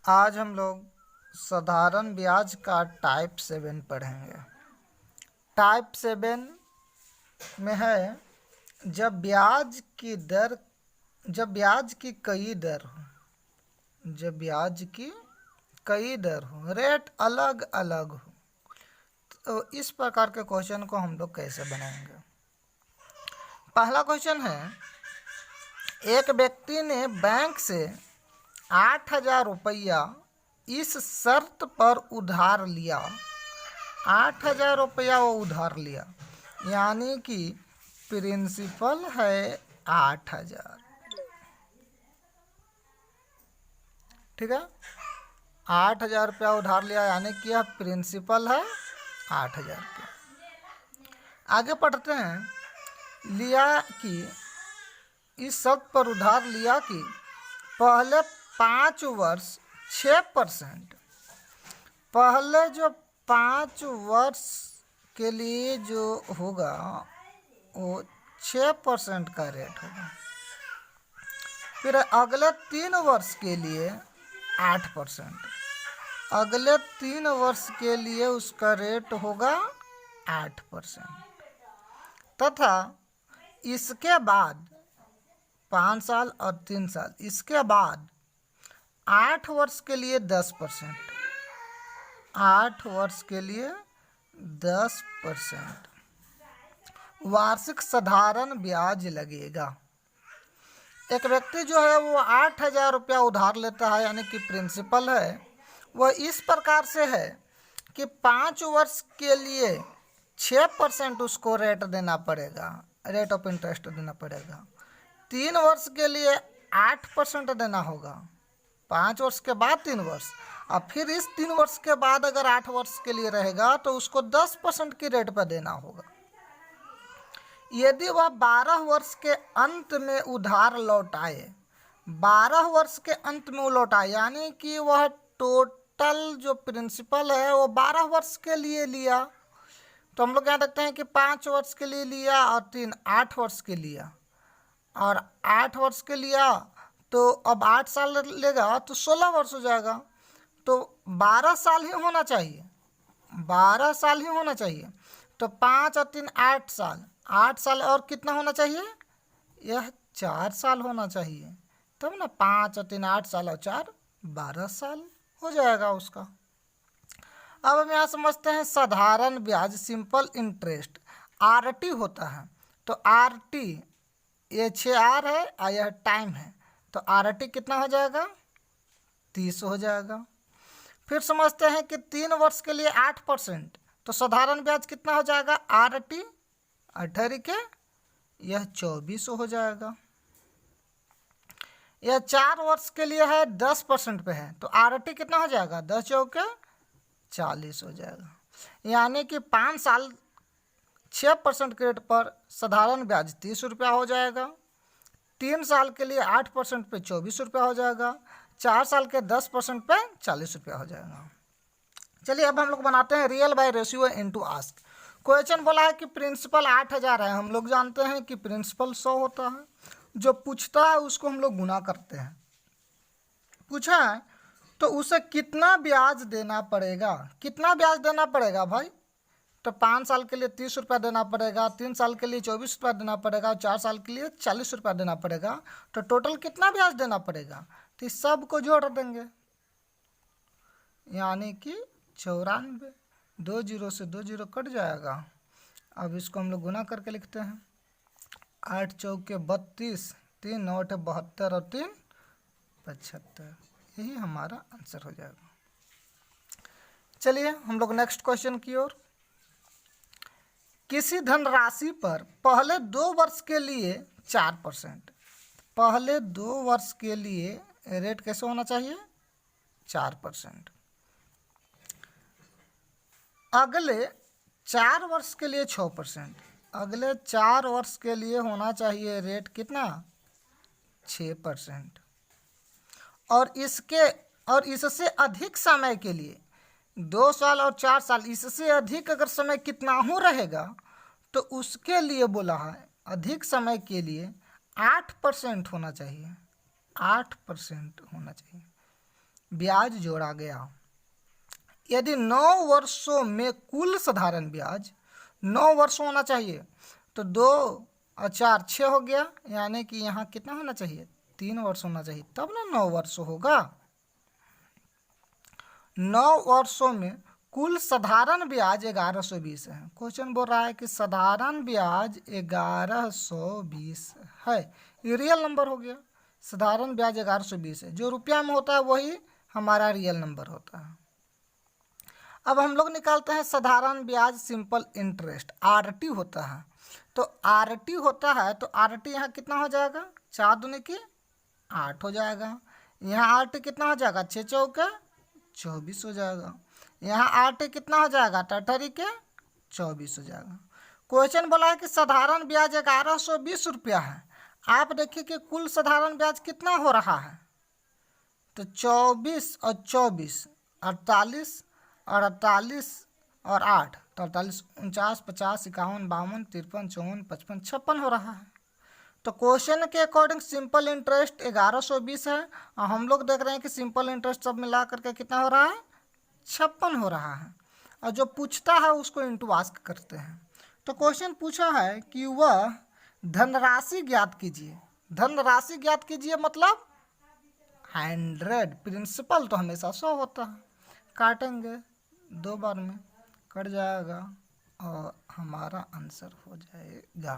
आज हम लोग साधारण ब्याज का टाइप 7 पढ़ेंगे। टाइप 7 में है जब ब्याज की कई दर हो, रेट अलग अलग हो, तो इस प्रकार के क्वेश्चन को हम लोग कैसे बनाएंगे। पहला क्वेश्चन है, एक व्यक्ति ने बैंक से 8,000 रुपया इस शर्त पर उधार लिया। 8,000 रुपया वो उधार लिया, यानी कि प्रिंसिपल है 8,000। ठीक है, 8,000 रुपया उधार लिया, यानी कि यह प्रिंसिपल है 8,000 रुपया। आगे पढ़ते हैं, लिया कि इस शर्त पर उधार लिया कि पहले 5 वर्ष 6%, पहले जो 5 वर्ष के लिए जो होगा वो 6% का रेट होगा। फिर अगले 3 वर्ष के लिए 8%, अगले 3 वर्ष के लिए उसका रेट होगा 8%, तथा इसके बाद 5 साल और 3 साल, इसके बाद 8 वर्ष के लिए 10%, 8 वर्ष के लिए 10% वार्षिक साधारण ब्याज लगेगा। एक व्यक्ति जो है वो 8,000 रुपया उधार लेता है, यानी कि प्रिंसिपल है। वह इस प्रकार से है कि 5 वर्ष के लिए 6% उसको रेट देना पड़ेगा, रेट ऑफ इंटरेस्ट देना पड़ेगा। 3 वर्ष के लिए 8% देना होगा, 5 वर्ष के बाद 3 वर्ष, और फिर इस 3 वर्ष के बाद अगर 8 वर्ष के लिए रहेगा तो उसको 10% की रेट पर देना होगा। यदि वह 12 वर्ष के अंत में उधार लौटाए, 12 वर्ष के अंत में वो लौटाए, यानी कि वह टोटल जो प्रिंसिपल है वो 12 वर्ष के लिए लिया, तो हम लोग यहाँ देखते हैं कि 5 वर्ष के लिए लिया और 3 8 वर्ष के लिया, और 8 वर्ष के लिया तो अब 8 साल लेगा तो 16 वर्ष हो जाएगा, तो 12 साल ही होना चाहिए, 12 साल ही होना चाहिए। तो 5 और 3 8 साल, 8 साल और कितना होना चाहिए, यह 4 साल होना चाहिए, तब ना 5 और 3 8 साल और 4 12 साल हो जाएगा उसका। अब हम यहाँ समझते हैं साधारण ब्याज, सिंपल इंटरेस्ट, आरटी होता है। तो आरटी ये 6R है और यह टाइम है, तो आरटी कितना हो जाएगा, 30 हो जाएगा। फिर समझते हैं कि 3 वर्ष के लिए 8%, तो साधारण ब्याज कितना हो जाएगा, आरटी 18 के यह 24 हो जाएगा। यह 4 वर्ष के लिए है, 10% पे है, तो आरटी कितना हो जाएगा, 10 चौके 40 हो जाएगा। यानी कि 5 साल 6% के रेट पर साधारण ब्याज 30 रुपया हो जाएगा, 3 साल के लिए 8% पे 24 रुपया हो जाएगा, 4 साल के 10% पे 40 रुपया हो जाएगा। चलिए अब हम लोग बनाते हैं real bye ratio into ask. Question बोला है कि प्रिंसिपल 8,000 है, हम लोग जानते हैं कि प्रिंसिपल 100 होता है, जो पूछता है उसको हम लोग गुना करते हैं। पूछा है तो उसे कितना ब्याज देना पड़ेगा, कितना ब्याज देना पड़ेगा भाई, तो 5 साल के लिए 30 रुपया देना पड़ेगा, 3 साल के लिए 24 रुपया देना पड़ेगा, 4 साल के लिए 40 रुपया देना पड़ेगा, तो टोटल कितना ब्याज देना पड़ेगा, तो इस सब को जोड़ देंगे, यानी कि 94। 2 जीरो से 2 जीरो कट जाएगा। अब इसको हम लोग गुना करके लिखते हैं, 8 चौके 32, 3 9 72 और 3 75, यही हमारा आंसर हो जाएगा। चलिए हम लोग नेक्स्ट क्वेश्चन की ओर। किसी धनराशि पर पहले 2 वर्ष के लिए 4%, पहले 2 वर्ष के लिए रेट कैसे होना चाहिए, 4%, अगले 4 वर्ष के लिए 6%, अगले 4 वर्ष के लिए होना चाहिए रेट कितना, 6%, और इससे अधिक समय के लिए 2 साल और 4 साल, इससे अधिक अगर समय कितना हो रहेगा तो उसके लिए बोला है अधिक समय के लिए 8% होना चाहिए, 8% होना चाहिए। ब्याज जोड़ा गया। यदि 9 वर्षों में कुल साधारण ब्याज 9 वर्ष होना चाहिए, तो 2 और 4 6 हो गया, यानी कि यहाँ कितना होना चाहिए, 3 वर्ष होना चाहिए, तब ना 9 वर्ष होगा। 9 वर्षों में कुल साधारण ब्याज 1120 है। क्वेश्चन बोल रहा है कि साधारण ब्याज 1120 है, ये रियल नंबर हो गया। साधारण ब्याज 1120 है, जो रुपया में होता है वही हमारा रियल नंबर होता है। अब हम लोग निकालते हैं साधारण ब्याज सिंपल इंटरेस्ट, आरटी होता है। तो आरटी होता है तो आरटी यहाँ कितना हो जाएगा, 4 दूनी की 8 हो जाएगा। यहाँ आरटी कितना हो जाएगा, 6 चौके 24 हो जाएगा। यहाँ आरटी कितना हो जाएगा, 8 के 24 हो जाएगा। क्वेश्चन बोला है कि साधारण ब्याज 1120 रुपया है। आप देखिए कि कुल साधारण ब्याज कितना हो रहा है, तो 24 और 24 48 और 48 और 8 तो 48 49 50 51 52 53 54 55 56 हो रहा है। तो क्वेश्चन के अकॉर्डिंग सिंपल इंटरेस्ट 1120 है, और हम लोग देख रहे हैं कि सिंपल इंटरेस्ट सब मिला करके कितना हो रहा है, 56 हो रहा है। और जो पूछता है उसको इंटू आस्क करते हैं। तो क्वेश्चन पूछा है कि वह धनराशि ज्ञात कीजिए। धनराशि ज्ञात कीजिए मतलब 100, प्रिंसिपल तो हमेशा 100 होता है। काटेंगे 2 बार में, कट जाएगा और हमारा आंसर हो जाएगा।